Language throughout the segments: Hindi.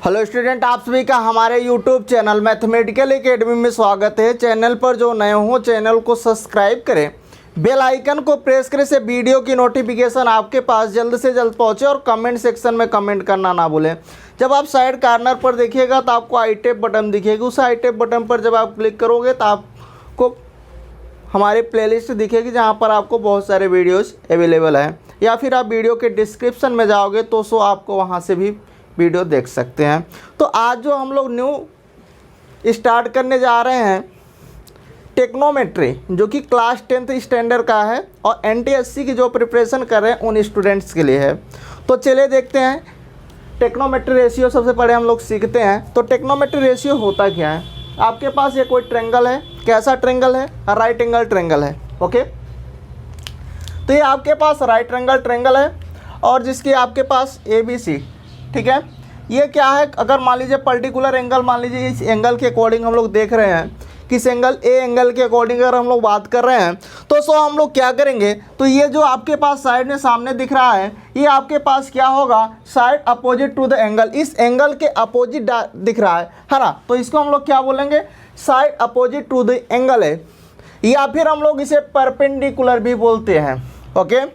हेलो स्टूडेंट, आप सभी का हमारे यूट्यूब चैनल मैथमेटिकल एकेडमी में स्वागत है। चैनल पर जो नए हो चैनल को सब्सक्राइब करें, बेल आइकन को प्रेस करें से वीडियो की नोटिफिकेशन आपके पास जल्द से जल्द पहुंचे और कमेंट सेक्शन में कमेंट करना ना भूलें। जब आप साइड कॉर्नर पर देखिएगा तो आपको आई टैब बटन दिखेगी। उस आई टैब बटन पर जब आप क्लिक करोगे तो आपको हमारी प्लेलिस्ट दिखेगी जहाँ पर आपको बहुत सारे वीडियोज़ अवेलेबल हैं, या फिर आप वीडियो के डिस्क्रिप्शन में जाओगे तो आपको वहाँ से भी वीडियो देख सकते हैं। तो आज जो हम लोग न्यू स्टार्ट करने जा रहे हैं टेक्नोमेट्री, जो कि क्लास 10th स्टैंडर्ड का है और NTSC की जो प्रिपरेशन कर रहे हैं उन स्टूडेंट्स के लिए है। तो चलिए देखते हैं टेक्नोमेट्री रेशियो सबसे पहले हम लोग सीखते हैं। तो टेक्नोमेट्री रेशियो होता क्या है? आपके पास ये कोई ट्रायंगल है। कैसा ट्रायंगल है? राइट एंगल ट्रायंगल है। ओके, तो ये आपके पास राइट एंगल ट्रायंगल है और जिसकी आपके पास ABC, ठीक है। ये क्या है? अगर मान लीजिए पर्टिकुलर एंगल, मान लीजिए इस एंगल के अकॉर्डिंग हम लोग देख रहे हैं, किस एंगल ए एंगल के अकॉर्डिंग अगर हम लोग बात कर रहे हैं तो हम लोग क्या करेंगे, तो ये जो आपके पास साइड में सामने दिख रहा है ये आपके पास क्या होगा? Side opposite to the angle. इस एंगल के अपोजिट दिख रहा है ना, तो इसको हम लोग क्या बोलेंगे? Side opposite to the angle है, या फिर हम लोग इसे परपेंडिकुलर भी बोलते हैं। ओके,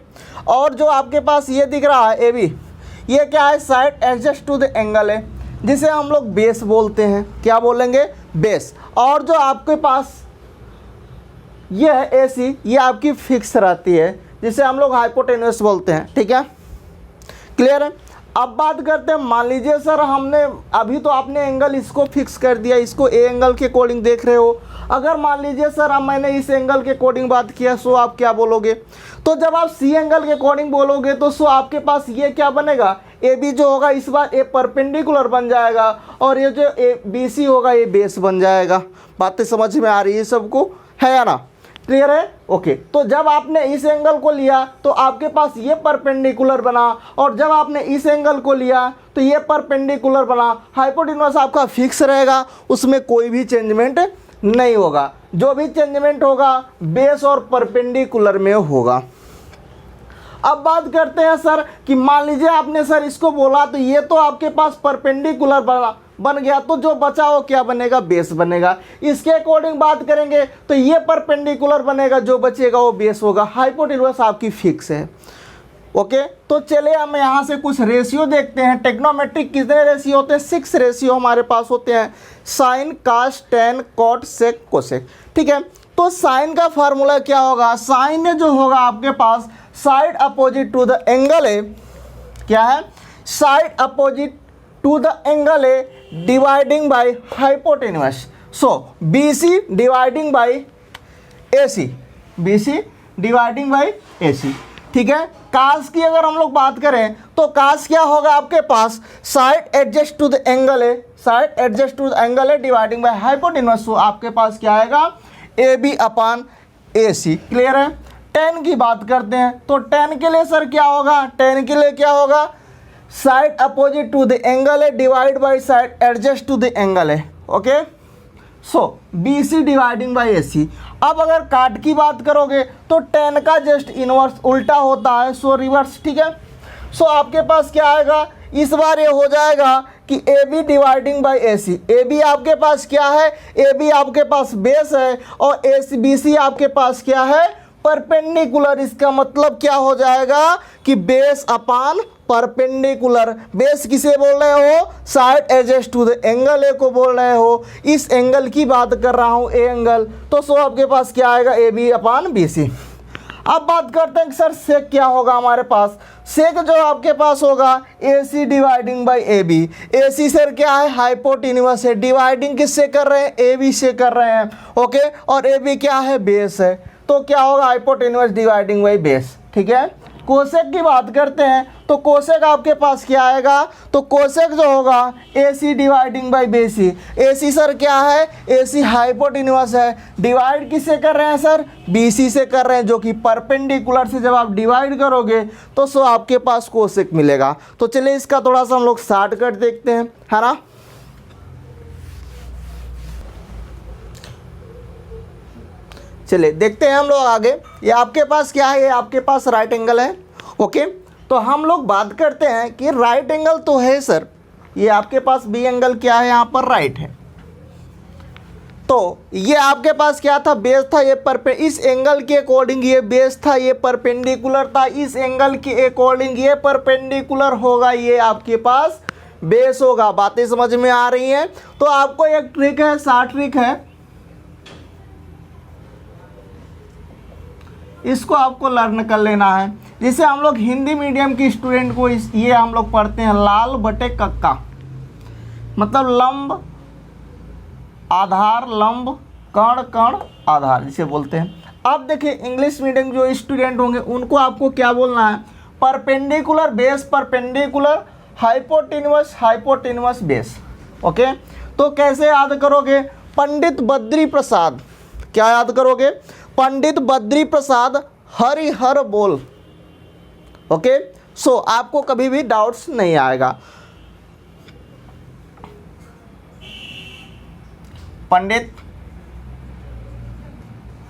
और जो आपके पास ये दिख रहा है AB, ये क्या है? Side adjust to the angle है, जिसे हम लोग बेस बोलते हैं। क्या बोलेंगे? बेस। और जो आपके पास ये है AC, ये आपकी फिक्स रहती है, जिसे हम लोग हाइपोटेन्यूस बोलते हैं। ठीक है, क्लियर है? अब बात करते हैं, मान लीजिए सर हमने अभी तो आपने एंगल इसको फिक्स कर दिया, इसको ए एंगल के अकॉर्डिंग देख रहे हो। अगर मान लीजिए सर अब मैंने इस एंगल के अकॉर्डिंग बात किया सो आप क्या बोलोगे? तो जब आप C एंगल के अकॉर्डिंग बोलोगे तो सो आपके पास ये क्या बनेगा? AB जो होगा इस बार ए परपेंडिकुलर बन जाएगा और ये जो BC होगा ये बेस बन जाएगा। बातें समझ में आ रही है सबको, है या ना? क्लियर है? ओके, तो जब आपने इस एंगल को लिया तो आपके पास ये परपेंडिकुलर बना, और जब आपने इस एंगल को लिया तो ये परपेंडिकुलर बना। हाइपोटेन्यूस आपका फिक्स रहेगा, उसमें कोई भी चेंजमेंट नहीं होगा। जो भी चेंजमेंट होगा बेस और परपेंडिकुलर में होगा। अब बात करते हैं सर कि मान लीजिए आपने सर इसको बोला तो ये तो आपके पास परपेंडिकुलर बन गया, तो जो बचा वो क्या बनेगा? बेस बनेगा। इसके अकॉर्डिंग बात करेंगे तो ये परपेंडिकुलर बनेगा, जो बचेगा वो बेस होगा। हाइपोटेन्यूस आपकी फिक्स है। ओके, तो चलिए हम यहाँ से कुछ रेशियो देखते हैं। टेक्नोमेट्रिक कितने रेशियो होते हैं? 6 रेशियो हमारे पास होते हैं। साइन, कास, टेन, कॉट, सेक, कोसेक। ठीक है, तो साइन का फार्मूला क्या होगा? साइन में जो होगा आपके पास side opposite to the angle है। क्या है? Side opposite to the angle है dividing by hypotenuse. So BC dividing by AC, BC dividing by AC। ठीक है, कास की अगर हम लोग बात करें तो कास क्या होगा आपके पास? Side adjust to the angle है, side adjust to the angle है डिवाइडिंग बाय हाइपोटेन्यूस। सो आपके पास क्या आएगा? AB upon AC। क्लियर है? टेन की बात करते हैं तो टेन के लिए सर क्या होगा? टेन के लिए क्या होगा? Side opposite to the angle है divide by side adjust to the angle है। Okay, so BC dividing by AC। अब अगर काट की बात करोगे तो टेन का जस्ट इनवर्स उल्टा होता है, सो रिवर्स। ठीक है, सो आपके पास क्या आएगा? इस बार ये हो जाएगा कि AB dividing by AC। AB आपके पास क्या है? AB आपके पास बेस है और BC आपके पास क्या है? परपेंडिकुलर। इसका मतलब क्या हो जाएगा कि बेस अपान परपेंडिकुलर। बेस किसे बोल रहे हो? Side adjust to the angle A को बोल रहे हो। इस एंगल की बात कर रहा हूं, ए एंगल, तो सो आपके पास क्या आएगा? AB अपान BC। अब बात करते हैं कि सर सेक क्या होगा हमारे पास? सेक जो आपके पास होगा AC dividing by AB। AC sir क्या है? हाइपोटेन्यूस है। डिवाइडिंग किससे कर रहे हैं? AB से कर रहे हैं। ओके, और AB क्या है? बेस है। तो क्या होगा? Hypotenuse dividing by base. ठीक है, कोसेक की बात करते हैं तो कोसेक आपके पास क्या आएगा? तो कोसेक जो होगा AC dividing by BC। AC sir क्या है? AC हाइपोटेन्यूस है। डिवाइड किससे कर रहे हैं सर? BC से कर रहे हैं, जो कि परपेंडिकुलर से जब आप डिवाइड करोगे तो सो आपके पास कोसेक मिलेगा। तो चलिए इसका थोड़ा सा हम लोग शॉर्टकट देखते हैं, है ना। चलिए देखते हैं हम लोग आगे। ये आपके पास क्या है? ये आपके पास राइट एंगल है। ओके, तो हम लोग बात करते हैं कि राइट एंगल तो है सर, ये आपके पास बी एंगल क्या है यहाँ पर, राइट है। तो ये आपके पास क्या था, बेस था, ये इस एंगल के अकॉर्डिंग ये बेस था, ये परपेंडिकुलर था, इस एंगल के अकॉर्डिंग ये परपेंडिकुलर होगा, ये आपके पास बेस होगा। बातें समझ में आ रही हैं? तो आपको एक ट्रिक है, शॉर्ट ट्रिक है, इसको आपको लर्न कर लेना है। जिसे हम लोग हिंदी मीडियम की स्टूडेंट को ये हम लोग पढ़ते हैं लाल बटे कक्का, मतलब लंब आधार, लंब कर्ण, कर्ण आधार जिसे बोलते हैं। अब देखिए इंग्लिश मीडियम जो स्टूडेंट होंगे उनको आपको क्या बोलना है, perpendicular base, perpendicular hypotenuse, hypotenuse base. Okay, तो कैसे याद करोगे, पंडित बद्री प्रसाद, क्या याद करोगे, पंडित बद्री प्रसाद हरिहर बोल। ओके, सो आपको कभी भी डाउट्स नहीं आएगा। पंडित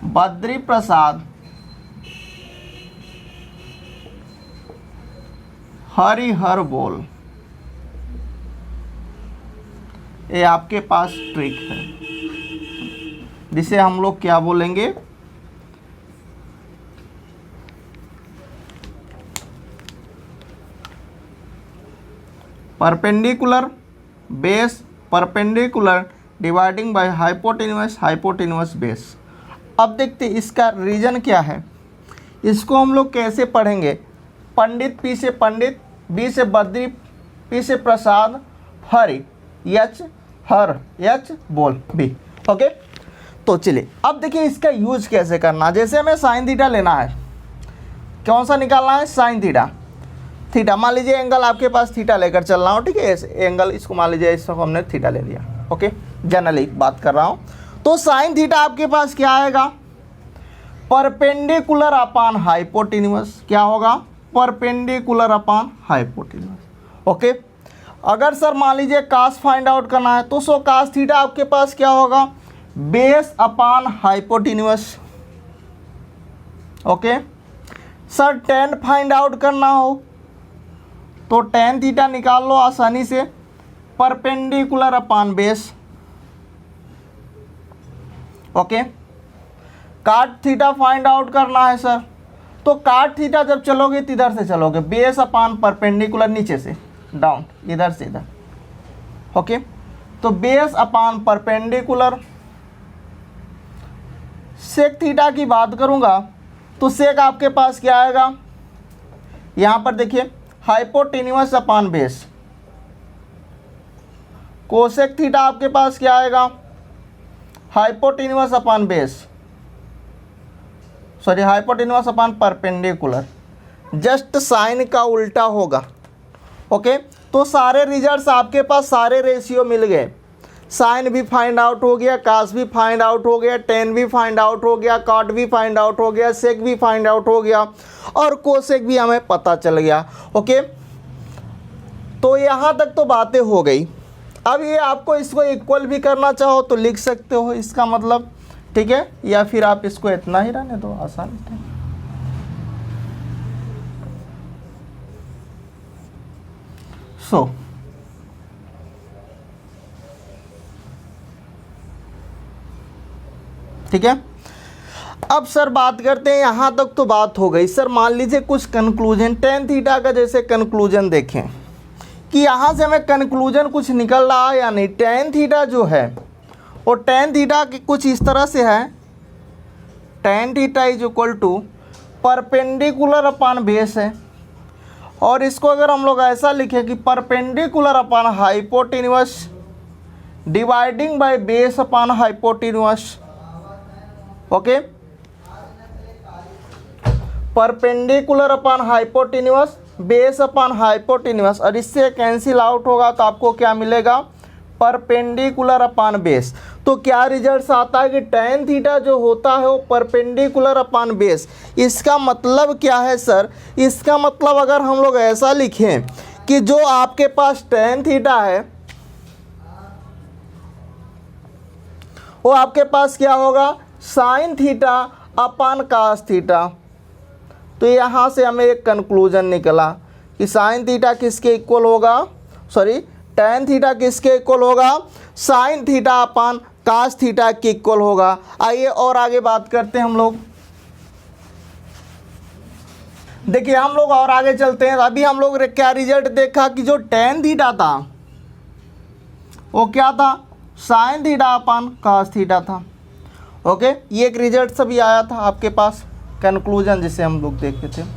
बद्री प्रसाद हरिहर बोल, ये आपके पास ट्रिक है, जिसे हम लोग क्या बोलेंगे, perpendicular base, perpendicular dividing by hypotenuse, hypotenuse base. अब देखते इसका रीजन क्या है, इसको हम लोग कैसे पढ़ेंगे। पंडित पी से पंडित, बी से बद्री, पी से प्रसाद, हरि एच हर, एच बोल बी। ओके, तो चलिए अब देखिए इसका यूज कैसे करना। जैसे हमें साइन थीटा लेना है, कौन सा निकालना है, साइन थीटा। थीटा मान लीजिए एंगल आपके पास थीटा लेकर चल रहा हूँ, ठीक है, ऐसे एंगल इसको मान लीजिए, इसको हमने थीटा ले लिया। ओके, जनरली बात कर रहा हूँ। तो साइन थीटा आपके पास क्या आएगा, परपेंडिकुलर अपान हाइपोटेन्यूस। क्या होगा, परपेंडिकुलर अपान हाइपोटेन्यूस। ओके, अगर सर मान लीजिए कास फाइंड आउट करना है तो सो कास थीटा आपके पास क्या होगा, base upon hypotenuse. Okay, sir ten find out करना हो तो टेन थीटा निकाल लो आसानी से, परपेंडिकुलर अपान बेस। ओके, काट थीटा फाइंड आउट करना है सर, तो काट थीटा जब चलोगे तो इधर से चलोगे, बेस अपान परपेंडिकुलर, नीचे से डाउन, इधर से इधर। ओके, तो base upon perpendicular. Sec theta की बात करूंगा तो सेक आपके पास क्या आएगा, यहां पर देखिए hypotenuse upon base. Cosec theta आपके पास क्या आएगा, hypotenuse upon base, sorry hypotenuse upon perpendicular, just sine का उल्टा होगा। ओके, तो सारे रिजल्ट्स आपके पास, सारे रेशियो मिल गए। साइन भी फाइंड आउट हो गया, कास भी फाइंड आउट हो गया, टेन भी फाइंड आउट हो गया, कॉट भी फाइंड आउट हो गया, सेक भी फाइंड आउट हो गया, और कोसेक भी हमें पता चल गया। ओके, तो यहाँ तक तो बातें हो गई। अब ये आपको इसको इक्वल भी करना चाहो तो लिख सकते हो, इसका मतलब, ठीक है, या फिर आप इसको इतना ही रहने दो, आसान है। सो ठीक है, अब सर बात करते हैं, यहाँ तक तो बात हो गई। सर मान लीजिए कुछ कंक्लूजन, टेन थीटा का जैसे कंक्लूजन देखें कि यहाँ से हमें कंक्लूजन कुछ निकल रहा है या नहीं। टेन थीटा जो है वो टेन थीटा की कुछ इस तरह से है, tan theta is equal to perpendicular upon base है, और इसको अगर हम लोग ऐसा लिखें कि perpendicular upon hypotenuse dividing by base upon hypotenuse. Okay, perpendicular upon hypotenuse, base upon hypotenuse, और इससे कैंसिल आउट होगा तो आपको क्या मिलेगा, परपेंडिकुलर अपान बेस। तो क्या रिजल्ट आता है कि टेन थीटा जो होता है वो परपेंडिकुलर अपान बेस। इसका मतलब क्या है सर, इसका मतलब अगर हम लोग ऐसा लिखें कि जो आपके पास टेन थीटा है वो आपके पास क्या होगा, sine theta upon cos theta. तो यहाँ से हमें एक कंक्लूजन निकला कि साइन थीटा किसके इक्वल होगा, सॉरी tan थीटा किसके इक्वल होगा, sin theta upon cos theta के इक्वल होगा। आइए और आगे बात करते हैं हम लोग। देखिए हम लोग और आगे चलते हैं। अभी हम लोग क्या रिजल्ट देखा कि जो tan थीटा था वो क्या था, sin theta upon cos theta था। ओके, ये एक रिजल्ट सभी आया था आपके पास, कंक्लूजन जिसे हम लोग देखते थे।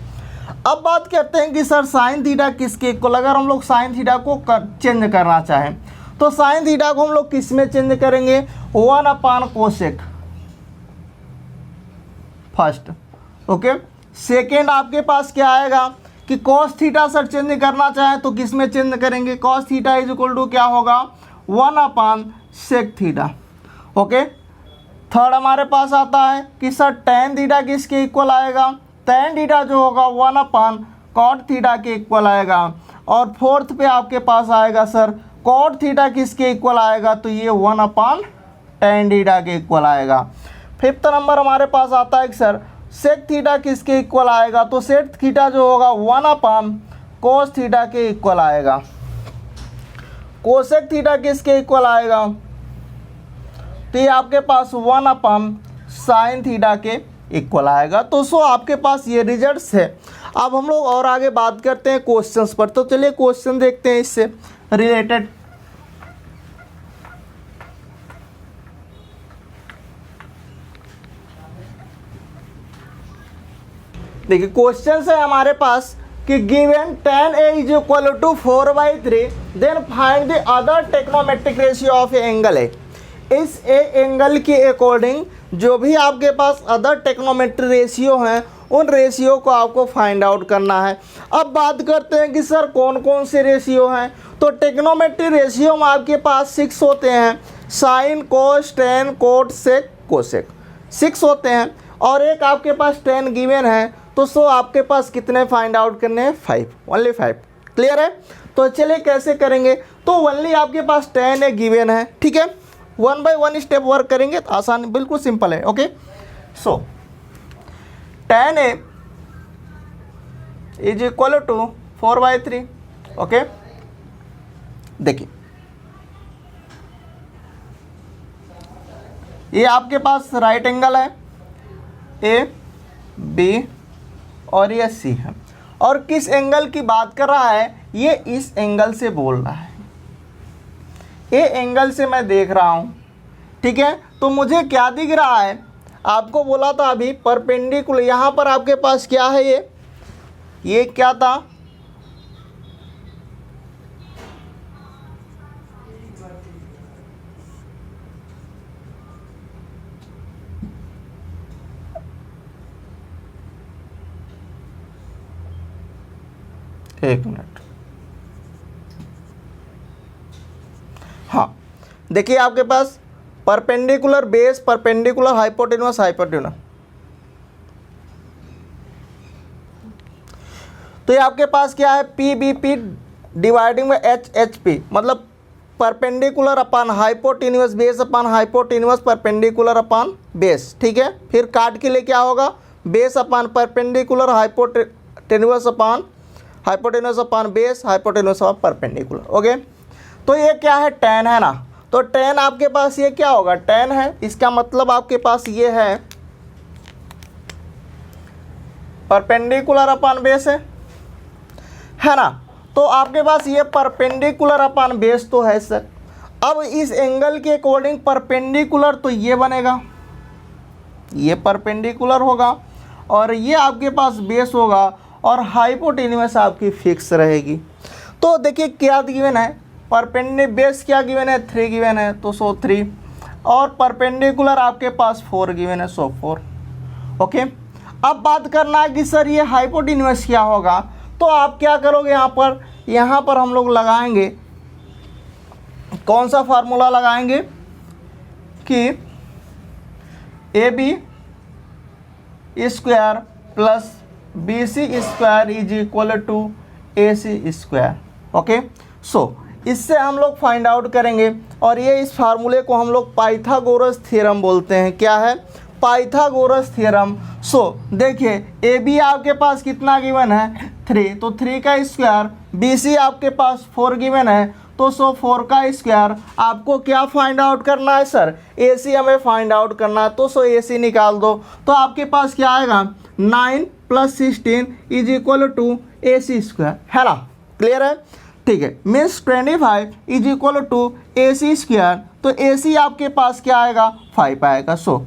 अब बात करते हैं कि सर sin थीटा किसके इक्वल, अगर हम लोग sin थीटा को चेंज करना चाहें तो sin थीटा को हम लोग किस में चेंज करेंगे, 1 अपान कोसेक फर्स्ट। ओके, सेकेंड आपके पास क्या आएगा कि cos थीटा सर चेंज करना चाहें तो किस में चेंज करेंगे, cos theta is equal to क्या होगा, 1 upon sec theta. Okay, third हमारे पास आता है कि सर tan थीटा किसके इक्वल आएगा, tan थीटा जो होगा 1 अपान cot थीटा के इक्वल आएगा। और फोर्थ पे आपके पास आएगा सर cot थीटा किसके इक्वल आएगा, तो ये 1 अपान tan थीटा के इक्वल आएगा। फिफ्थ नंबर हमारे पास आता है कि सर sec थीटा किसके इक्वल आएगा, तो sec थीटा जो होगा 1 अपान cos थीटा के इक्वल आएगा। cosec थीटा किसके इक्वल आएगा, तो ये आपके पास 1 अपान sin थीटा के इक्वल आएगा। तो सो आपके पास ये रिजल्ट्स है। अब हम लोग और आगे बात करते हैं क्वेश्चंस पर। तो चलिए क्वेश्चन देखते हैं इससे रिलेटेड। देखिए क्वेश्चन है हमारे पास कि given tan A is equal to 4/3 then find the other trigonometric ratio of angle है। इस ए एंगल के अकॉर्डिंग जो भी आपके पास अदर टेक्नोमेट्री रेशियो हैं उन रेशियो को आपको फाइंड आउट करना है। अब बात करते हैं कि सर कौन कौन से रेशियो हैं। तो टेक्नोमेट्री रेशियो में आपके पास 6 होते हैं, sine cos tan cot sec cosec 6 होते हैं। और एक आपके पास tan गिवन है, तो सो आपके पास कितने फाइंड आउट करने हैं, 5, ओनली 5। क्लियर है। तो चलिए कैसे करेंगे, तो ओनली आपके पास tan A गिवन है, ठीक है। 1 बाय 1 स्टेप वर्क करेंगे तो आसान, बिल्कुल सिंपल है। Okay, so tan A is equal to 4/3। Okay, देखिए ये आपके पास राइट एंगल है ए बी और ये सी है, और किस एंगल की बात कर रहा है, ये इस एंगल से बोल रहा है, ए एंगल से मैं देख रहा हूँ, ठीक है। तो मुझे क्या दिख रहा है, आपको बोला था अभी परपेंडिकुलर, यहाँ पर आपके पास क्या है, ये क्या था, एक मिनट, हाँ देखिए आपके पास perpendicular base, perpendicular hypotenuse, hypotenuse, तो ये आपके पास क्या है, पी बी पी डिवाइडिंग में एच एच पी, मतलब perpendicular upon hypotenuse base upon hypotenuse perpendicular upon base, ठीक है। फिर काट के लिए क्या होगा, base upon perpendicular hypotenuse upon hypotenuse upon base hypotenuse upon perpendicular. Okay, तो ये क्या है, tan है ना, तो tan आपके पास ये क्या होगा, tan है, इसका मतलब आपके पास ये है परपेंडिकुलर अपान बेस है ना। तो आपके पास ये परपेंडिकुलर अपान बेस तो है सर। अब इस एंगल के अकॉर्डिंग परपेंडिकुलर तो ये बनेगा, ये परपेंडिकुलर होगा और ये आपके पास बेस होगा और हाइपोटेन्यूस आपकी फिक्स रहेगी। तो देखिए क्या गिवन है, बेस क्या गिवन है, 3 गिवन है, तो सो 3, और परपेंडिकुलर आपके पास 4 गिवन है, सो 4। ओके, अब बात करना है कि सर ये हाइपोटेन्यूस क्या होगा, तो आप क्या करोगे, यहाँ पर हम लोग लगाएंगे, कौन सा फार्मूला लगाएंगे कि A B square plus B C square is equal to A C square. Okay, so इससे हम लोग फाइंड आउट करेंगे, और ये इस फार्मूले को हम लोग पाइथागोरस थ्योरम बोलते हैं। क्या है, पाइथागोरस थ्योरम। सो देखिए ए बी आपके पास कितना गिवन है, 3, तो 3 का स्क्वायर, बी सी आपके पास 4 गिवन है, तो तो सो 4 का स्क्वायर आपको क्या फाइंड आउट करना है सर, AC हमें फाइंड आउट करना है। तो सो AC निकाल दो, तो आपके पास क्या आएगा 9 + 16 = AC स्क्वायर, है ना, क्लियर है, ठीक है। मीन्स 25 = AC स्क्वायर, तो AC आपके पास क्या आएगा 5 आएगा। सो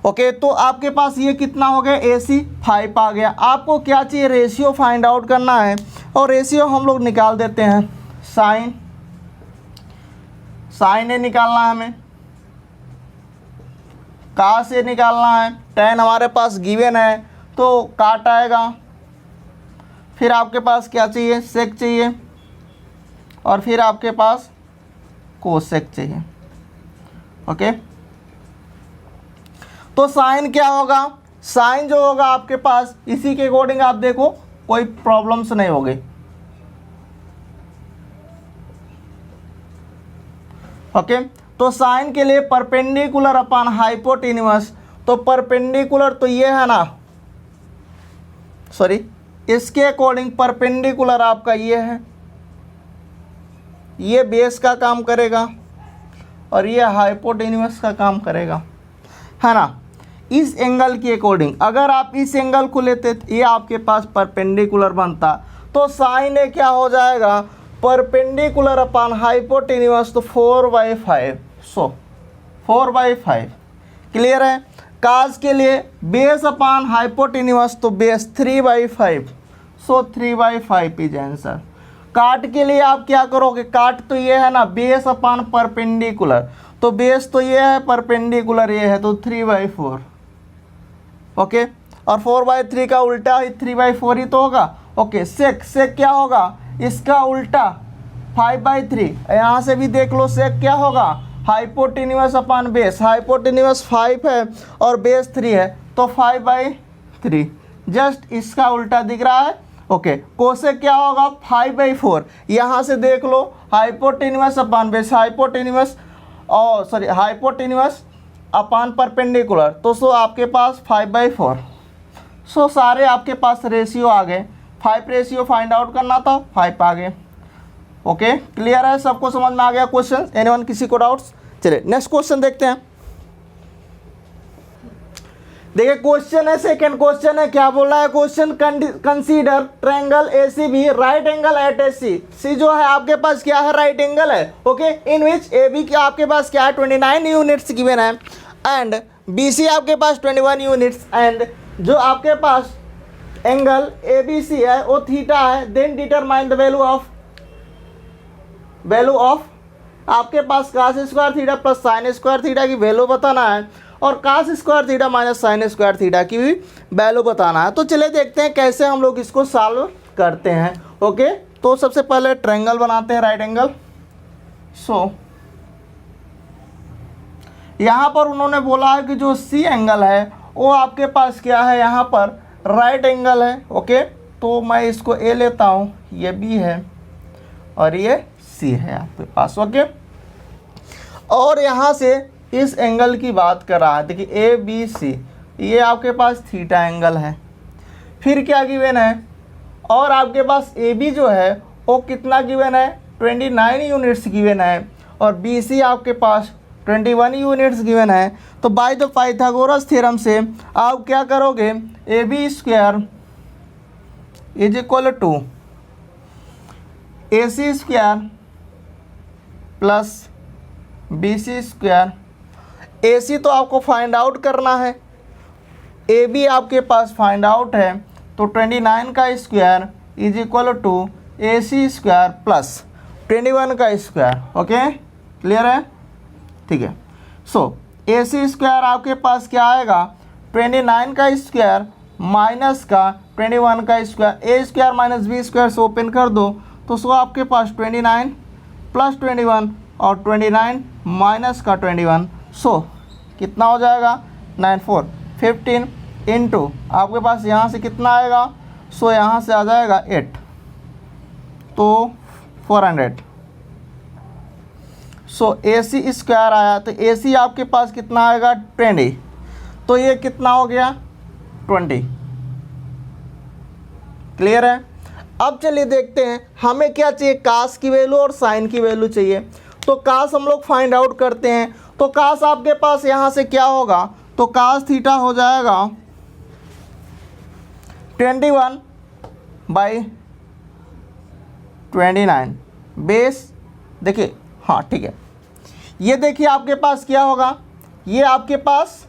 ओके, तो आपके पास ये कितना हो गया AC 5 आ गया। आपको क्या चाहिए, रेशियो फाइंड आउट करना है, और रेशियो हम लोग निकाल देते हैं। साइन ए निकालना है हमें, कास ए निकालना है, tan हमारे पास गिवन है तो काट आएगा। फिर आपके पास क्या चाहिए, सेक चाहिए, और फिर आपके पास कोसेक चाहिए। ओके, तो साइन क्या होगा, साइन जो होगा आपके पास इसी के अकॉर्डिंग आप देखो, कोई प्रॉब्लम्स नहीं होगी। ओके, तो साइन के लिए परपेंडिकुलर अपॉन हाइपोटेन्यूस, तो परपेंडिकुलर तो ये है ना, सॉरी, इसके अकॉर्डिंग परपेंडिकुलर आपका ये है, ये बेस का काम करेगा और ये हाइपोटेन्यूस का काम करेगा, है ना। इस एंगल के अकॉर्डिंग अगर आप इस एंगल को लेते तो ये आपके पास परपेंडिकुलर बनता, तो साइन ए क्या हो जाएगा, परपेंडिकुलर अपॉन हाइपोटेन्यूस, तो 4/5, सो 4/5, क्लियर है। काज के लिए बेस अपॉन हाइपोटेन्यूस, तो बेस 3/5, सो 3/5 इज आंसर। काट के लिए आप क्या करोगे, काट तो ये है ना बेस अपॉन परपेंडिकुलर, तो बेस तो ये है, परपेंडिकुलर ये है, तो 3/4। ओके, और 4/3 का उल्टा 3/4 ही तो होगा। ओके, सेक क्या होगा, इसका उल्टा 5/3, यहाँ से भी देख लो सेक क्या होगा, हाइपोटेन्यूस अपॉन बेस, हाइपोटेन्यूस 5 है और बेस 3 है, तो 5/3, जस्ट इसका उल्टा दिख रहा है। ओके, कोसेक क्या होगा 5/4, यहाँ से देख लो हाइपोटेन्यूस अपॉन बेस, हाइपोटेन्यूस और सॉरी हाइपोटेन्यूस अपॉन परपेंडिकुलर, तो सो आपके पास 5/4। सो सारे आपके पास रेशियो आ गए, 5 रेशियो फाइंड आउट करना था, 5 आ गए। ओके, क्लियर है, सबको समझ में आ गया क्वेश्चन, एनीवन किसी को डाउट्स। चलिए नेक्स्ट क्वेश्चन देखते हैं। देखिए क्वेश्चन है, सेकंड क्वेश्चन है, क्या बोल रहा है question, consider triangle ACB right angle at AC। C जो है आपके पास क्या है, राइट एंगल है। ओके, इन विच AB के आपके पास क्या है 29 यूनिट्स गिवन है, एंड BC आपके पास 21 यूनिट्स, एंड जो आपके पास एंगल ABC है वो थीटा है। Then determine the value of आपके पास cos square theta plus sine square theta की वैल्यू बताना है, और cos square theta minus sine square theta की भी वैल्यू बताना है। तो चलिए देखते हैं कैसे हम लोग इसको सॉल्व करते हैं। ओके, तो सबसे पहले ट्रायंगल बनाते हैं, राइट एंगल। सो यहाँ पर उन्होंने बोला है कि जो C एंगल है वो आपके पास क्या है, यहाँ पर राइट एंगल है। ओके, तो मैं इसको A लेता हूँ, ये B है और ये C है आपके पास। ओके, और यहाँ से इस एंगल की बात कर रहा है, देखिए ABC, ये आपके पास थीटा एंगल है। फिर क्या गिवन है, और आपके पास AB जो है वो कितना गिवन है, 29 यूनिट्स गिवन है, और BC आपके पास 21 यूनिट्स गिवन है। तो बाय द पाइथागोरस थ्योरम से आप क्या करोगे, AB square is equal to AC square plus BC square. AC तो आपको फाइंड आउट करना है, AB आपके पास फाइंड आउट है, तो 29 का square is equal to AC square plus 21 का स्क्वायर। ओके, क्लियर है, ठीक है। सो AC स्क्वायर आपके पास क्या आएगा, 29 का स्क्वायर माइनस का 21 का square, A square minus B square से ओपन कर दो, तो सो आपके पास 29 प्लस 21 और 29 माइनस का 21, सो कितना हो जाएगा 9 4 15 इंटू आपके पास यहाँ से कितना आएगा, सो यहाँ से आ जाएगा 8, तो 400। सो AC स्क्वायर आया, तो AC आपके पास कितना आएगा 20, तो ये कितना हो गया 20। क्लियर है। अब चलिए देखते हैं हमें क्या चाहिए, कास की वैल्यू और साइन की वैल्यू चाहिए। तो कास हम लोग फाइंड आउट करते हैं। तो कास आपके पास यहाँ से क्या होगा, तो कास थीटा हो जाएगा 21/29 बेस, देखिए हाँ ठीक है। ये देखिए आपके पास क्या होगा, ये आपके पास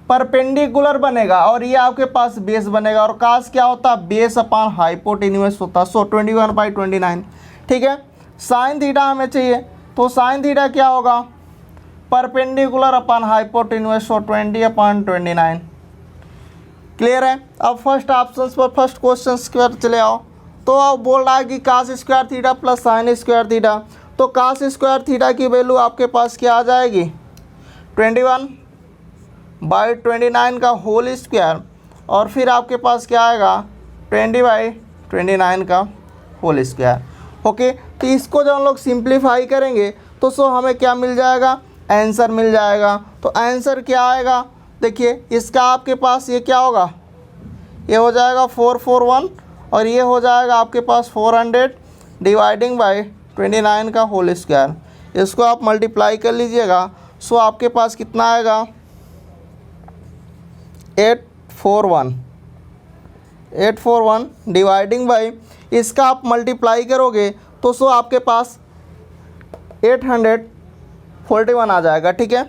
परपेंडिकुलर बनेगा और ये आपके पास बेस बनेगा। और कास क्या होता है, बेस अपॉन हाइपोटेन्यूस होता है। सो 21/29 ठीक है। साइन थीटा हमें चाहिए, तो साइन थीटा क्या होगा, perpendicular upon hypotenuse, so 20/29। Clear है। अब फर्स्ट ऑप्शन पर फर्स्ट क्वेश्चन पर चले आओ। तो अब बोल रहा है कि cos square theta plus sine square theta. तो कास स्क्वायर थीटा की वैल्यू आपके पास क्या आ जाएगी, 21/29 का होल स्क्वायर, और फिर आपके पास क्या आएगा 20/29 का होल स्क्वायर। ओके, तो इसको जब हम लोग सिंप्लीफाई करेंगे तो सो हमें क्या मिल जाएगा, आंसर मिल जाएगा। तो आंसर क्या आएगा, देखिए इसका आपके पास ये क्या होगा, ये हो जाएगा 441 और ये हो जाएगा आपके पास 400 डिवाइडिंग बाय 29 का होल स्क्वायर। इसको आप मल्टीप्लाई कर लीजिएगा। सो आपके पास कितना आएगा 841 डिवाइडिंग बाय, इसका आप मल्टीप्लाई करोगे तो सो आपके पास 841 आ जाएगा। ठीक है।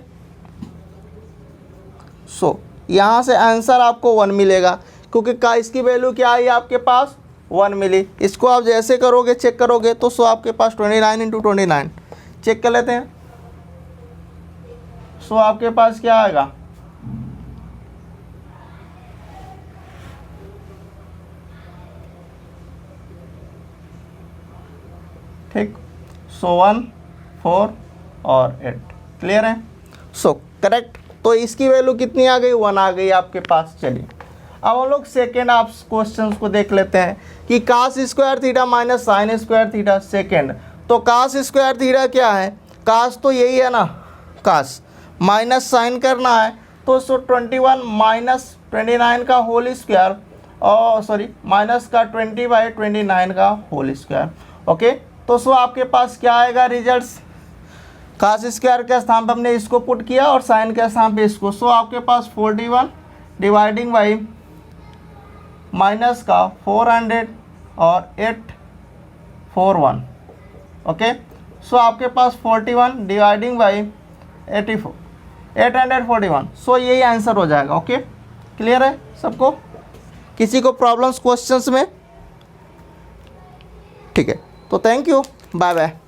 सो यहाँ से आंसर आपको 1 मिलेगा, क्योंकि का इसकी वैल्यू क्या आई आपके पास 1 मिली। इसको आप जैसे करोगे चेक करोगे तो सो आपके पास 29 × 29 चेक कर लेते हैं। सो आपके पास क्या आएगा, ठीक, सो 1, 4 और 8। क्लियर है। So correct. तो इसकी वैल्यू कितनी आ गई, 1 आ गई आपके पास। चलिए अब हम लोग सेकेंड आप क्वेश्चन को देख लेते हैं कि cos square theta minus sine square theta. Second, तो कास स्क्वायर थीटा क्या है, कास तो यही है ना, कास माइनस साइन करना है तो सो 21/29 का होल स्क्वायर, और सॉरी माइनस का 20/29 का होल स्क्वायर। ओके, तो सो आपके पास क्या आएगा रिजल्ट्स, कास स्क्वायर के स्थान पर हमने इसको पुट किया और साइन के स्थान पे इसको। सो आपके पास 41 डिवाइडिंग बाई माइनस का 400 और 841। ओके, सो आपके पास 41 डिवाइडिंग बाई 841। सो यही आंसर हो जाएगा। ओके, क्लियर है सबको, किसी को प्रॉब्लम्स क्वेश्चंस में? ठीक है, तो थैंक यू, बाय बाय।